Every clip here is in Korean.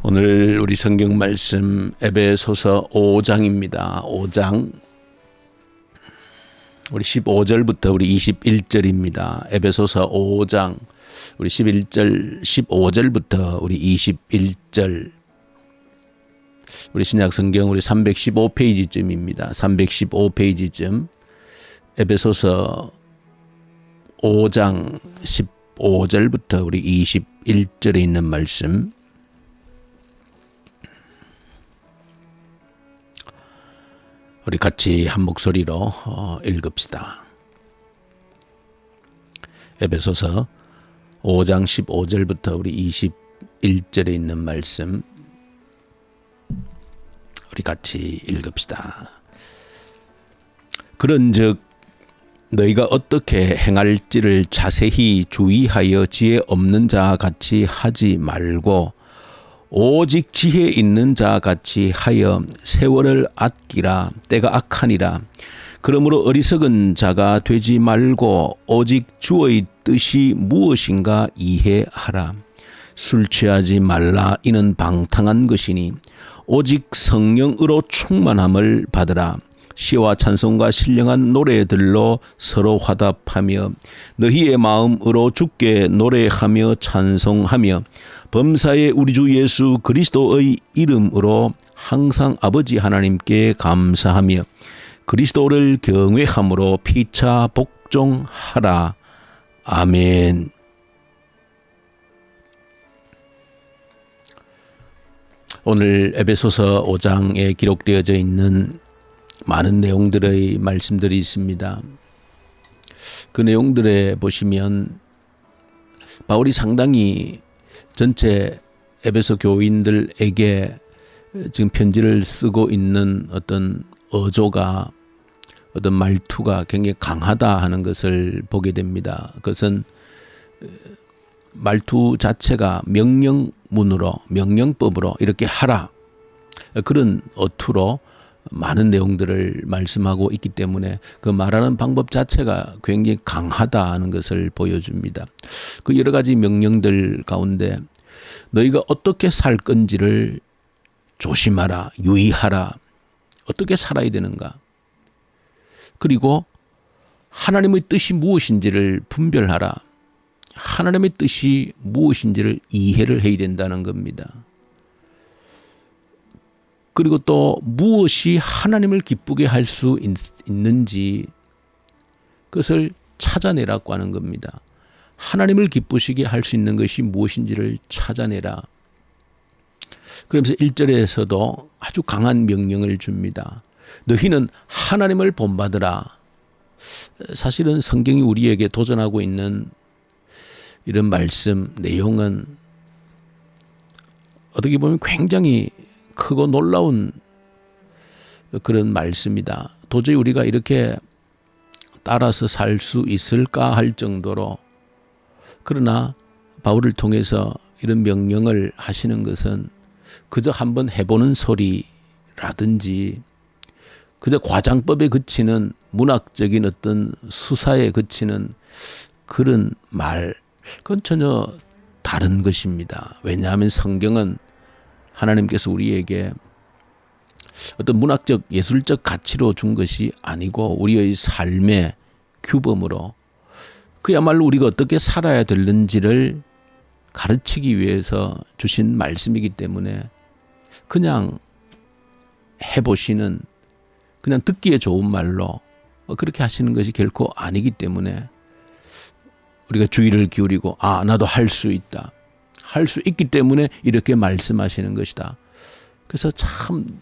오늘 우리 성경 말씀 에베소서 5장입니다. 5장 우리 15절부터 우리 21절입니다. 에베소서 5장 우리 11절 15절부터 우리 21절 우리 신약 성경 우리 315페이지쯤입니다. 315페이지쯤 에베소서 5장 15절부터 우리 21절에 있는 말씀 우리 같이 한 목소리로 읽읍시다. 에베소서 5장 15절부터 우리 21절에 있는 말씀 우리 같이 읽읍시다. 그런즉 너희가 어떻게 행할지를 자세히 주의하여 지혜 없는 자 같이 하지 말고 오직 지혜 있는 자 같이 하여 세월을 아끼라. 때가 악하니라. 그러므로 어리석은 자가 되지 말고 오직 주의 뜻이 무엇인가 이해하라. 술 취하지 말라. 이는 방탕한 것이니 오직 성령으로 충만함을 받으라. 시와 찬송과 신령한 노래들로 서로 화답하며 너희의 마음으로 주께 노래하며 찬송하며 범사의 우리 주 예수 그리스도의 이름으로 항상 아버지 하나님께 감사하며 그리스도를 경외함으로 피차 복종하라. 아멘. 오늘 에베소서 5장에 기록되어져 있는 많은 내용들의 말씀들이 있습니다. 그 내용들에 보시면 바울이 상당히 전체 에베소 교인들에게 지금 편지를 쓰고 있는 어떤 어조가 어떤 말투가 굉장히 강하다 하는 것을 보게 됩니다. 그것은 말투 자체가 명령문으로 명령법으로 이렇게 하라 그런 어투로 많은 내용들을 말씀하고 있기 때문에 그 말하는 방법 자체가 굉장히 강하다 하는 것을 보여줍니다. 그 여러 가지 명령들 가운데 너희가 어떻게 살 건지를 조심하라, 유의하라, 어떻게 살아야 되는가, 그리고 하나님의 뜻이 무엇인지를 분별하라, 하나님의 뜻이 무엇인지를 이해를 해야 된다는 겁니다. 그리고 또 무엇이 하나님을 기쁘게 할 수 있는지 그것을 찾아내라고 하는 겁니다. 하나님을 기쁘시게 할 수 있는 것이 무엇인지를 찾아내라. 그러면서 1절에서도 아주 강한 명령을 줍니다. 너희는 하나님을 본받으라. 사실은 성경이 우리에게 도전하고 있는 이런 말씀 내용은 어떻게 보면 굉장히 크고 놀라운 그런 말씀이다. 도저히 우리가 이렇게 따라서 살 수 있을까 할 정도로, 그러나 바울을 통해서 이런 명령을 하시는 것은 그저 한번 해보는 소리라든지 그저 과장법에 그치는 문학적인 어떤 수사에 그치는 그런 말, 그건 전혀 다른 것입니다. 왜냐하면 성경은 하나님께서 우리에게 어떤 문학적 예술적 가치로 준 것이 아니고 우리의 삶의 규범으로 그야말로 우리가 어떻게 살아야 되는지를 가르치기 위해서 주신 말씀이기 때문에 그냥 해보시는, 그냥 듣기에 좋은 말로 그렇게 하시는 것이 결코 아니기 때문에 우리가 주의를 기울이고 나도 할 수 있다, 할 수 있기 때문에 이렇게 말씀하시는 것이다. 그래서 참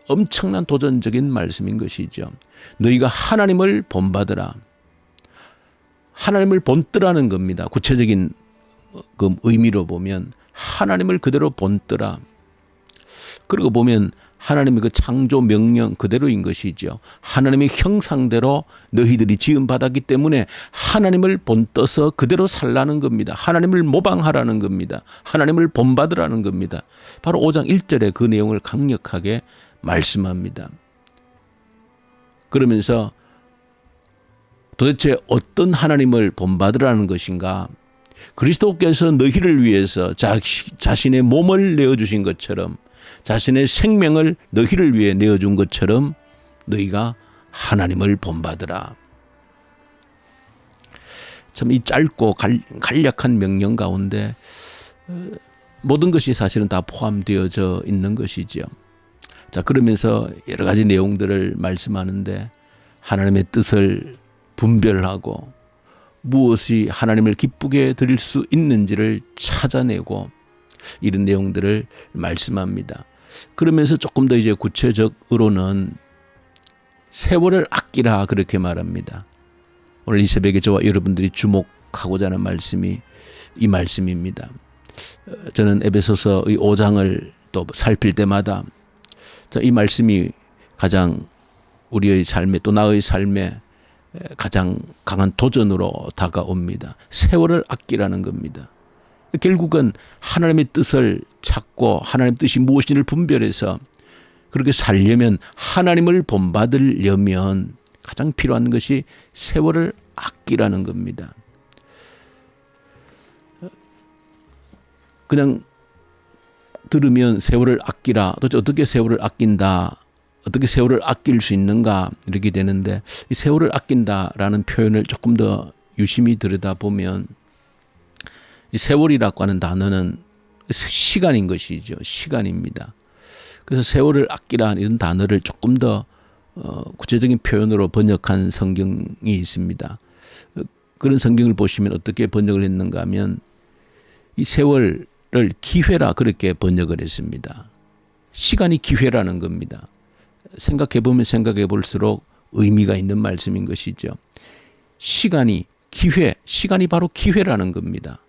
엄청난 도전적인 말씀인 것이죠. 너희가 하나님을 본받으라. 하나님을 본뜨라는 겁니다. 구체적인 그 의미로 보면 하나님을 그대로 본뜨라. 그러고 보면 하나님의 그 창조 명령 그대로인 것이죠. 하나님의 형상대로 너희들이 지음받았기 때문에 하나님을 본떠서 그대로 살라는 겁니다. 하나님을 모방하라는 겁니다. 하나님을 본받으라는 겁니다. 바로 5장 1절에 그 내용을 강력하게 말씀합니다. 그러면서 도대체 어떤 하나님을 본받으라는 것인가? 그리스도께서 너희를 위해서 자신의 몸을 내어주신 것처럼, 자신의 생명을 너희를 위해 내어준 것처럼 너희가 하나님을 본받으라. 참 이 짧고 간략한 명령 가운데 모든 것이 사실은 다 포함되어져 있는 것이죠. 자, 그러면서 여러 가지 내용들을 말씀하는데 하나님의 뜻을 분별하고 무엇이 하나님을 기쁘게 드릴 수 있는지를 찾아내고 이런 내용들을 말씀합니다. 그러면서 조금 더 이제 구체적으로는 세월을 아끼라 그렇게 말합니다. 오늘 이 새벽에 저와 여러분들이 주목하고자 하는 말씀이 이 말씀입니다. 저는 에베소서 5장을 또 살필 때마다 이 말씀이 가장 우리의 삶에 또 나의 삶에 가장 강한 도전으로 다가옵니다. 세월을 아끼라는 겁니다. 결국은 하나님의 뜻을 찾고 하나님의 뜻이 무엇인지를 분별해서 그렇게 살려면, 하나님을 본받으려면 가장 필요한 것이 세월을 아끼라는 겁니다. 그냥 들으면 세월을 아끼라, 도대체 어떻게 세월을 아낀다, 어떻게 세월을 아낄 수 있는가 이렇게 되는데, 이 세월을 아낀다라는 표현을 조금 더 유심히 들여다보면 이 세월이라고 하는 단어는 시간인 것이죠. 시간입니다. 그래서 세월을 아끼라 이런 단어를 조금 더 구체적인 표현으로 번역한 성경이 있습니다. 그런 성경을 보시면 어떻게 번역을 했는가 하면 이 세월을 기회라 그렇게 번역을 했습니다. 시간이 기회라는 겁니다. 생각해보면 생각해 볼수록 의미가 있는 말씀인 것이죠. 시간이 기회, 시간이 바로 기회라는 겁니다.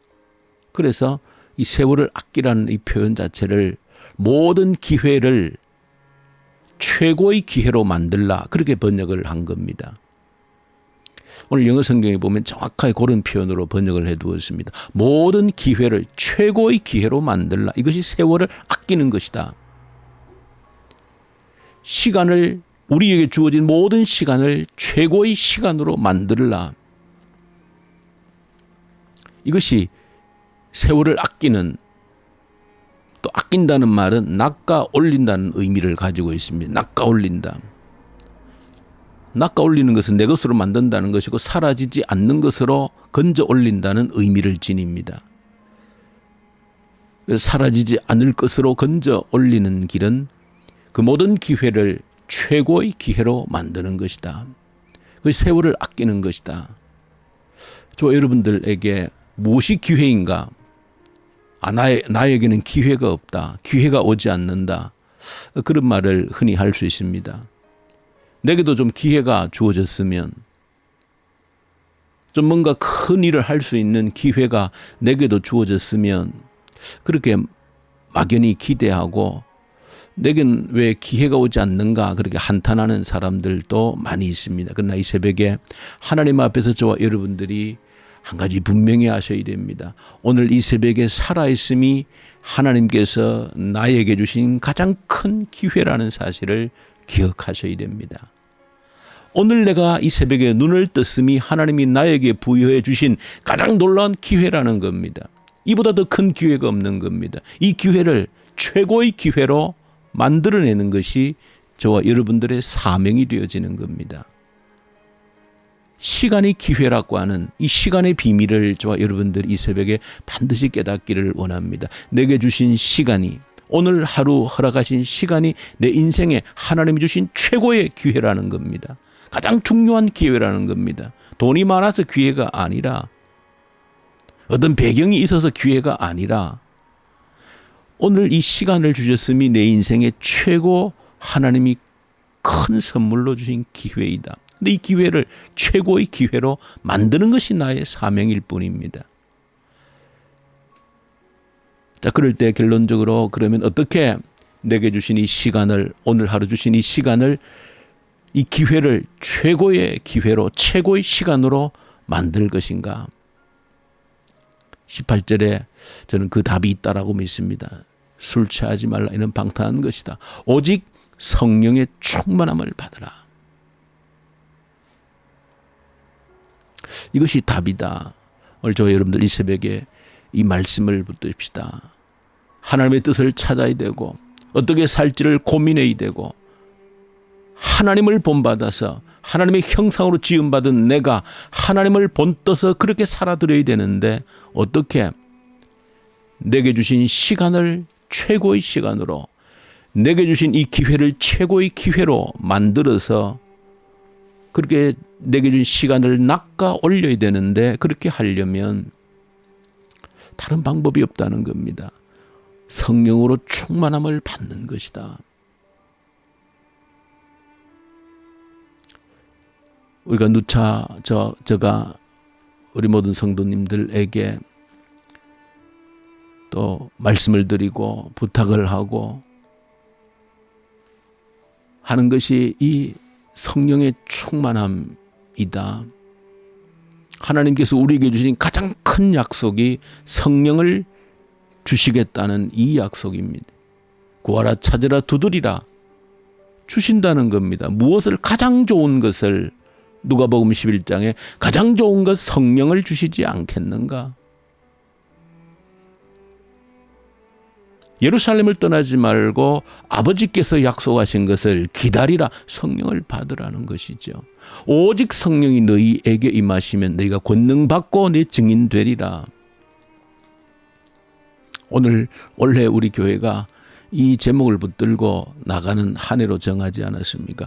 그래서 이 세월을 아끼라는 이 표현 자체를 모든 기회를 최고의 기회로 만들라 그렇게 번역을 한 겁니다. 오늘 영어 성경에 보면 정확하게 그런 표현으로 번역을 해두었습니다. 모든 기회를 최고의 기회로 만들라. 이것이 세월을 아끼는 것이다. 시간을, 우리에게 주어진 모든 시간을 최고의 시간으로 만들라. 이것이 세월을 아끼는, 또 아낀다는 말은 낚아 올린다는 의미를 가지고 있습니다. 낚아 올린다. 낚아 올리는 것은 내 것으로 만든다는 것이고 사라지지 않는 것으로 건져 올린다는 의미를 지닙니다. 사라지지 않을 것으로 건져 올리는 길은 그 모든 기회를 최고의 기회로 만드는 것이다. 그 세월을 아끼는 것이다. 저 여러분들에게 무엇이 기회인가? 나에게는 기회가 없다. 기회가 오지 않는다. 그런 말을 흔히 할 수 있습니다. 내게도 좀 기회가 주어졌으면, 좀 뭔가 큰 일을 할 수 있는 기회가 내게도 주어졌으면, 그렇게 막연히 기대하고 내겐 왜 기회가 오지 않는가 그렇게 한탄하는 사람들도 많이 있습니다. 그러나 이 새벽에 하나님 앞에서 저와 여러분들이 한 가지 분명히 하셔야 됩니다. 오늘 이 새벽에 살아있음이 하나님께서 나에게 주신 가장 큰 기회라는 사실을 기억하셔야 됩니다. 오늘 내가 이 새벽에 눈을 떴음이 하나님이 나에게 부여해 주신 가장 놀라운 기회라는 겁니다. 이보다 더 큰 기회가 없는 겁니다. 이 기회를 최고의 기회로 만들어내는 것이 저와 여러분들의 사명이 되어지는 겁니다. 시간이 기회라고 하는 이 시간의 비밀을 저와 여러분들이 이 새벽에 반드시 깨닫기를 원합니다. 내게 주신 시간이, 오늘 하루 허락하신 시간이 내 인생에 하나님이 주신 최고의 기회라는 겁니다. 가장 중요한 기회라는 겁니다. 돈이 많아서 기회가 아니라, 어떤 배경이 있어서 기회가 아니라, 오늘 이 시간을 주셨음이 내 인생의 최고 하나님이 큰 선물로 주신 기회이다. 근데 이 기회를 최고의 기회로 만드는 것이 나의 사명일 뿐입니다. 자, 그럴 때 결론적으로 그러면 어떻게 내게 주신 이 시간을, 오늘 하루 주신 이 시간을, 이 기회를 최고의 기회로, 최고의 시간으로 만들 것인가? 18절에 저는 그 답이 있다라고 믿습니다. 술 취하지 말라. 이는 방탕한 것이다. 오직 성령의 충만함을 받으라. 이것이 답이다. 오늘 저와 여러분들 이 새벽에 이 말씀을 붙듭시다. 하나님의 뜻을 찾아야 되고 어떻게 살지를 고민해야 되고 하나님을 본받아서 하나님의 형상으로 지음받은 내가 하나님을 본떠서 그렇게 살아들어야 되는데 어떻게 내게 주신 시간을 최고의 시간으로 내게 주신 이 기회를 최고의 기회로 만들어서 그렇게 내게 준 시간을 낚아 올려야 되는데 그렇게 하려면 다른 방법이 없다는 겁니다. 성령으로 충만함을 받는 것이다. 우리가 누차 저가 우리 모든 성도님들에게 또 말씀을 드리고 부탁을 하고 하는 것이 이 성령의 충만함이다. 하나님께서 우리에게 주신 가장 큰 약속이 성령을 주시겠다는 이 약속입니다. 구하라 찾으라 두드리라 주신다는 겁니다. 무엇을 가장 좋은 것을 누가복음 11장에 가장 좋은 것 성령을 주시지 않겠는가? 예루살렘을 떠나지 말고 아버지께서 약속하신 것을 기다리라 성령을 받으라는 것이죠. 오직 성령이 너희에게 임하시면 너희가 권능 받고 내 증인 되리라. 오늘 원래 우리 교회가 이 제목을 붙들고 나가는 한 해로 정하지 않았습니까?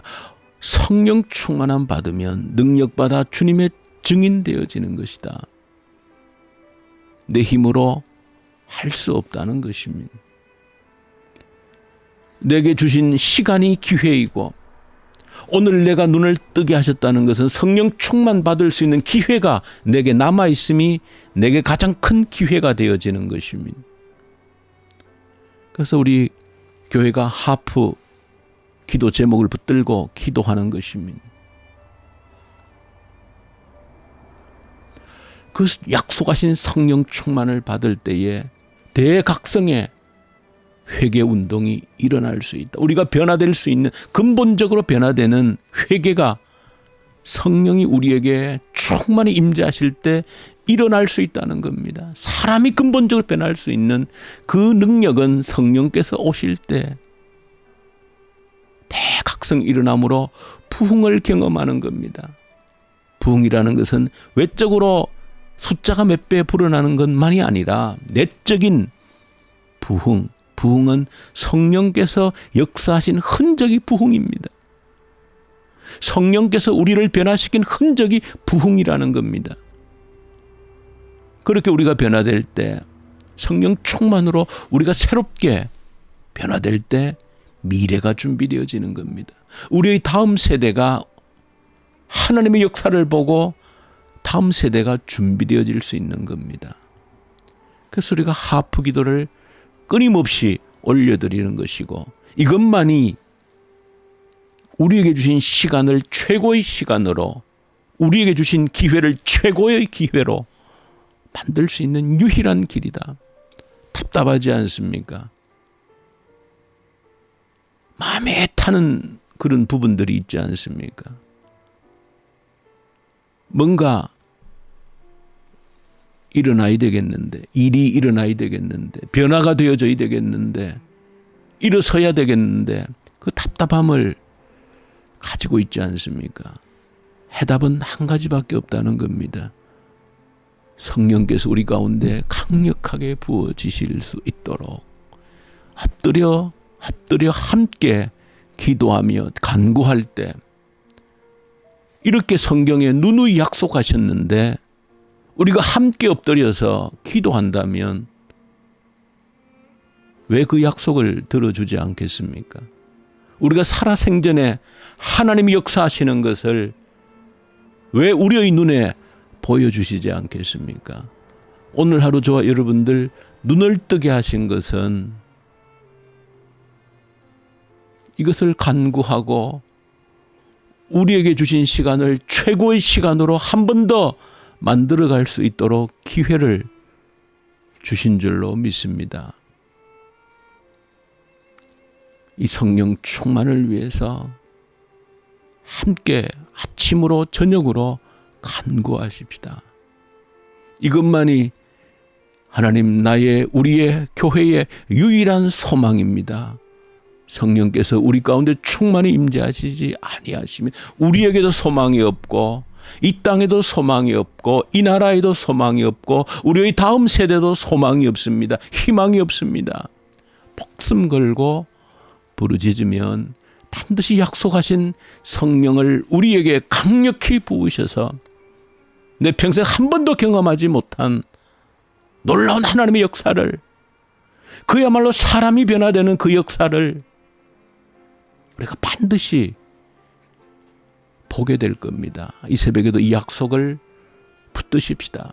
성령 충만함 받으면 능력받아 주님의 증인 되어지는 것이다. 내 힘으로 할 수 없다는 것입니다. 내게 주신 시간이 기회이고 오늘 내가 눈을 뜨게 하셨다는 것은 성령 충만 받을 수 있는 기회가 내게 남아있음이 내게 가장 큰 기회가 되어지는 것입니다. 그래서 우리 교회가 하프 기도 제목을 붙들고 기도하는 것입니다. 그 약속하신 성령 충만을 받을 때에 대각성의 회개 운동이 일어날 수 있다. 우리가 변화될 수 있는 근본적으로 변화되는 회개가 성령이 우리에게 충만히 임재하실 때 일어날 수 있다는 겁니다. 사람이 근본적으로 변할 수 있는 그 능력은 성령께서 오실 때 대각성 일어남으로 부흥을 경험하는 겁니다. 부흥이라는 것은 외적으로 숫자가 몇 배 불어나는 것만이 아니라 내적인 부흥, 부흥은 성령께서 역사하신 흔적이 부흥입니다. 성령께서 우리를 변화시킨 흔적이 부흥이라는 겁니다. 그렇게 우리가 변화될 때 성령 충만으로 우리가 새롭게 변화될 때 미래가 준비되어지는 겁니다. 우리의 다음 세대가 하나님의 역사를 보고 다음 세대가 준비되어질 수 있는 겁니다. 그래서 우리가 하프 기도를 끊임없이 올려드리는 것이고 이것만이 우리에게 주신 시간을 최고의 시간으로 우리에게 주신 기회를 최고의 기회로 만들 수 있는 유일한 길이다. 답답하지 않습니까? 마음에 타는 그런 부분들이 있지 않습니까? 뭔가 일어나야 되겠는데, 일이 일어나야 되겠는데, 변화가 되어져야 되겠는데, 일어서야 되겠는데 그 답답함을 가지고 있지 않습니까? 해답은 한 가지밖에 없다는 겁니다. 성령께서 우리 가운데 강력하게 부어지실 수 있도록 엎드려 함께 기도하며 간구할 때 이렇게 성경에 누누이 약속하셨는데 우리가 함께 엎드려서 기도한다면 왜 그 약속을 들어주지 않겠습니까? 우리가 살아생전에 하나님이 역사하시는 것을 왜 우리의 눈에 보여주시지 않겠습니까? 오늘 하루 저와 여러분들 눈을 뜨게 하신 것은 이것을 간구하고 우리에게 주신 시간을 최고의 시간으로 한 번 더 만들어갈 수 있도록 기회를 주신 줄로 믿습니다. 이 성령 충만을 위해서 함께 아침으로 저녁으로 간구하십시다. 이것만이 하나님, 우리의 교회의 유일한 소망입니다. 성령께서 우리 가운데 충만히 임재하시지 아니하시면 우리에게도 소망이 없고, 이 땅에도 소망이 없고, 이 나라에도 소망이 없고, 우리의 다음 세대도 소망이 없습니다. 희망이 없습니다. 목숨 걸고 부르짖으면 반드시 약속하신 성령을 우리에게 강력히 부으셔서 내 평생 한 번도 경험하지 못한 놀라운 하나님의 역사를, 그야말로 사람이 변화되는 그 역사를 우리가 반드시 보게 될 겁니다. 이 새벽에도 이 약속을 붙드십시다.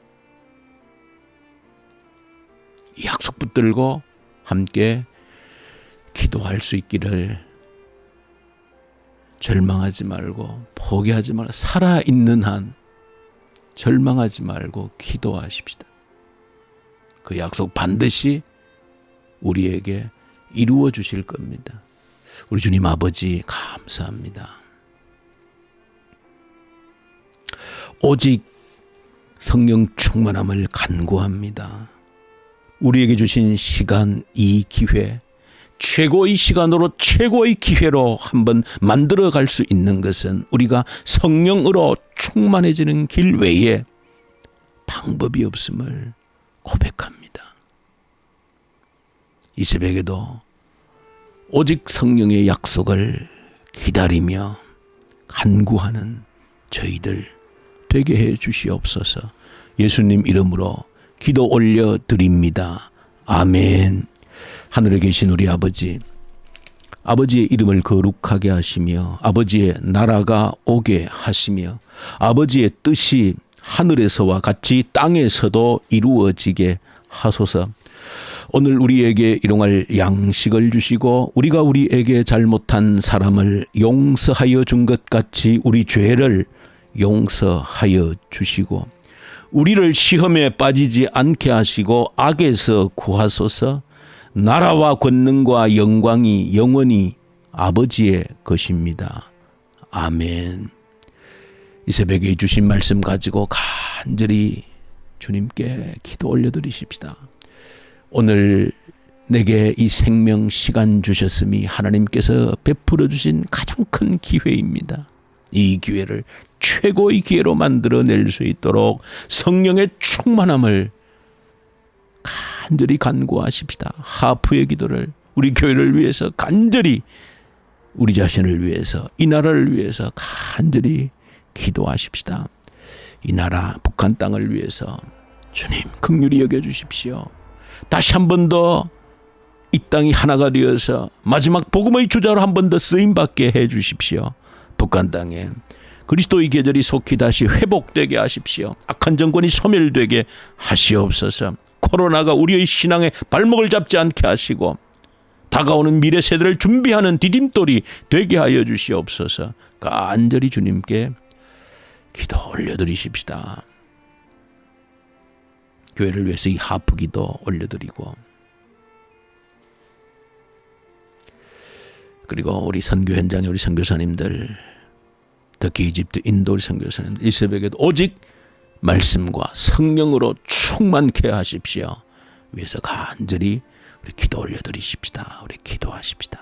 이 약속 붙들고 함께 기도할 수 있기를. 절망하지 말고 포기하지 말고, 살아있는 한 절망하지 말고 기도하십시다. 그 약속 반드시 우리에게 이루어 주실 겁니다. 우리 주님 아버지 감사합니다. 오직 성령 충만함을 간구합니다. 우리에게 주신 시간, 이 기회, 최고의 시간으로 최고의 기회로 한번 만들어갈 수 있는 것은 우리가 성령으로 충만해지는 길 외에 방법이 없음을 고백합니다. 이 새벽에도 오직 성령의 약속을 기다리며 간구하는 저희들 되게 해 주시옵소서. 예수님 이름으로 기도 올려드립니다. 아멘. 하늘에 계신 우리 아버지, 아버지의 이름을 거룩하게 하시며 아버지의 나라가 오게 하시며 아버지의 뜻이 하늘에서와 같이 땅에서도 이루어지게 하소서. 오늘 우리에게 일용할 양식을 주시고 우리가 우리에게 잘못한 사람을 용서하여 준 것 같이 우리 죄를 용서하여 주시고 우리를 시험에 빠지지 않게 하시고 악에서 구하소서. 나라와 권능과 영광이 영원히 아버지의 것입니다. 아멘. 이 새벽에 주신 말씀 가지고 간절히 주님께 기도 올려드리십시다. 오늘 내게 이 생명 시간 주셨음이 하나님께서 베풀어 주신 가장 큰 기회입니다. 이 기회를 최고의 기회로 만들어낼 수 있도록 성령의 충만함을 간절히 간구하십시다. 하프의 기도를 우리 교회를 위해서 간절히, 우리 자신을 위해서, 이 나라를 위해서 간절히 기도하십시다. 이 나라 북한 땅을 위해서 주님 긍휼히 여겨주십시오. 다시 한 번 더 이 땅이 하나가 되어서 마지막 복음의 주자로 한 번 더 쓰임받게 해주십시오. 북한 땅에 그리스도의 계절이 속히 다시 회복되게 하십시오. 악한 정권이 소멸되게 하시옵소서. 코로나가 우리의 신앙에 발목을 잡지 않게 하시고 다가오는 미래 세대를 준비하는 디딤돌이 되게 하여 주시옵소서. 간절히 주님께 기도 올려드리십시다. 교회를 위해서 이 하프 기도 올려드리고, 그리고 우리 선교 현장의 우리 선교사님들, 특히 이집트, 인도 우리 선교사님들, 이 새벽에도 오직 말씀과 성령으로 충만케 하십시오. 위해서 간절히 우리 기도 올려드리십시다. 우리 기도하십시다.